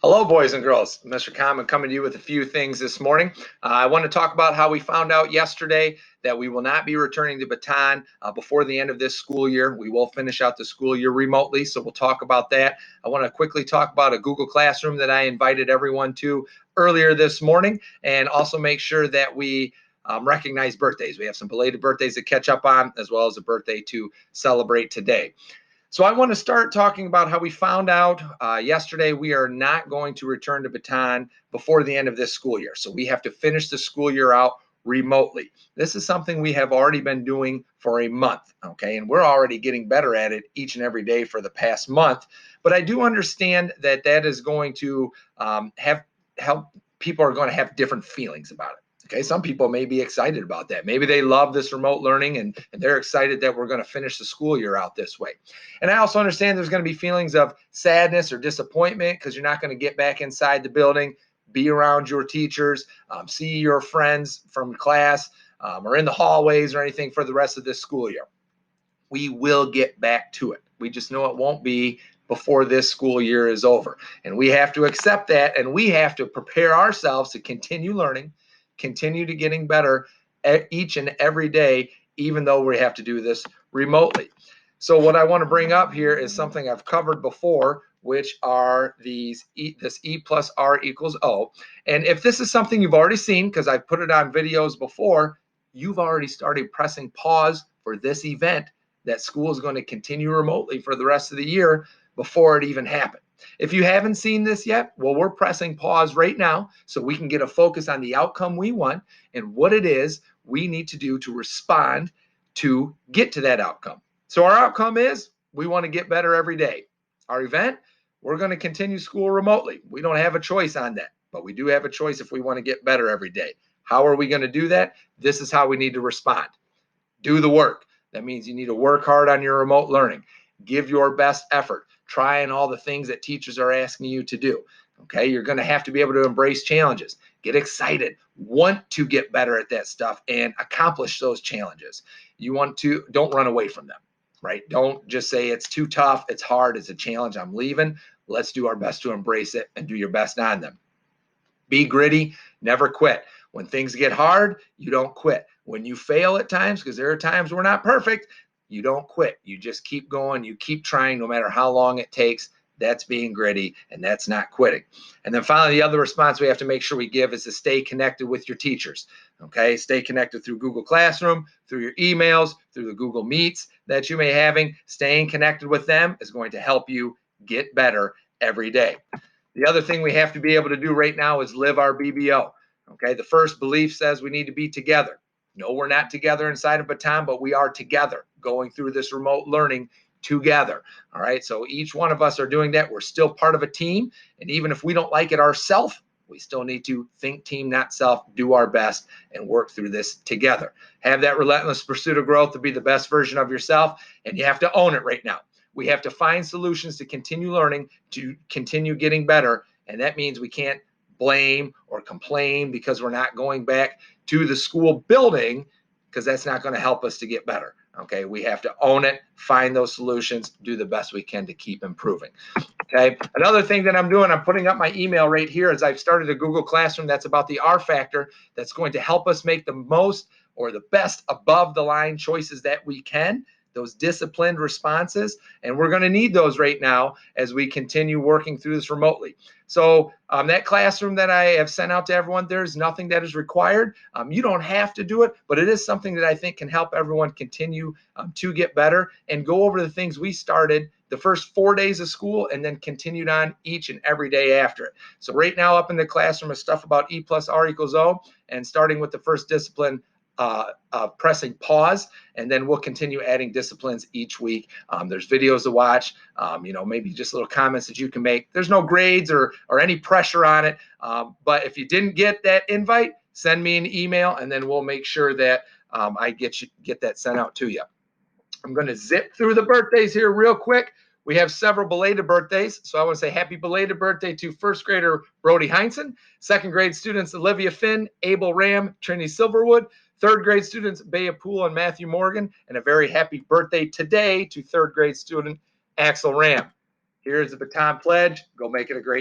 Hello, boys and girls. Mr. Common coming to you with a few things this morning. I want to talk about how we found out yesterday that we will not be returning the baton before the end of this school year. We will finish out the school year remotely, so we'll talk about that. I want to quickly talk about a Google Classroom that I invited everyone to earlier this morning, and also make sure that we recognize birthdays. We have some belated birthdays to catch up on, as well as a birthday to celebrate today. So I want to start talking about how we found out yesterday we are not going to return to baton before the end of this school year. So we have to finish the school year out remotely. This is something we have already been doing for a month, okay? And we're already getting better at it each and every day for the past month. But I do understand that that is going to have help. People are going to have different feelings about it. Okay, some people may be excited about that. Maybe they love this remote learning and they're excited that we're going to finish the school year out this way. And I also understand there's going to be feelings of sadness or disappointment because you're not going to get back inside the building, be around your teachers, see your friends from class, or in the hallways or anything for the rest of this school year. We will get back to it. We just know it won't be before this school year is over. And we have to accept that, and we have to prepare ourselves to continue learning, continue to getting better each and every day, even though we have to do this remotely. So what I want to bring up here is something I've covered before, which are this E plus R equals O. And if this is something you've already seen, because I've put it on videos before, you've already started pressing pause for this event that school is going to continue remotely for the rest of the year before it even happened. If you haven't seen this yet, well, we're pressing pause right now so we can get a focus on the outcome we want and what it is we need to do to respond to get to that outcome. So our outcome is we want to get better every day. Our event, we're going to continue school remotely. We don't have a choice on that, but we do have a choice if we want to get better every day. How are we going to do that? This is how we need to respond. Do the work. That means you need to work hard on your remote learning. Give your best effort. Trying all the things that teachers are asking you to do. Okay, you're going to have to be able to embrace challenges. Get excited. Want to get better at that stuff and accomplish those challenges. Don't run away from them, right? Don't just say it's too tough, it's hard, it's a challenge, I'm leaving. Let's do our best to embrace it and do your best on them. Be gritty, never quit. When things get hard, you don't quit. When you fail at times, because there are times we're not perfect, you don't quit. You just keep going. You keep trying no matter how long it takes. That's being gritty, and that's not quitting. And then finally, the other response we have to make sure we give is to stay connected with your teachers. Okay, stay connected through Google Classroom, through your emails, through the Google Meets that you may be having. Staying connected with them is going to help you get better every day. The other thing we have to be able to do right now is live our BBO. Okay, the first belief says we need to be together. No, we're not together inside of Baton, but we are together going through this remote learning together. All right, so each one of us are doing that. We're still part of a team. And even if we don't like it ourselves, we still need to think team, not self, do our best, and work through this together. Have that relentless pursuit of growth to be the best version of yourself, and you have to own it right now. We have to find solutions to continue learning, to continue getting better, and that means we can't blame or complain because we're not going back to the school building, because that's not going to help us to get better. Okay, we have to own it, find those solutions, do the best we can to keep improving. Okay, another thing that I'm doing, I'm putting up my email right here as I've started a Google Classroom that's about the R factor that's going to help us make the most or the best above the line choices that we can, those disciplined responses, and we're going to need those right now as we continue working through this remotely. So that classroom that I have sent out to everyone, there's nothing that is required. You don't have to do it, but it is something that I think can help everyone continue to get better and go over the things we started the first 4 days of school and then continued on each and every day after it. So right now up in the classroom is stuff about E plus R equals O, and starting with the first discipline, pressing pause, and then we'll continue adding disciplines each week. There's videos to watch, maybe just little comments that you can make. There's no grades or any pressure on it, but if you didn't get that invite, send me an email, and then we'll make sure that I get that sent out to you. I'm going to zip through the birthdays here real quick. We have several belated birthdays, so I want to say happy belated birthday to first grader Brody Heinzen, second grade students Olivia Finn, Abel Ram, Trinity Silverwood, third grade students Bea Poole and Matthew Morgan, and a very happy birthday today to third grade student Axel Ram. Here's the baton pledge. Go make it a great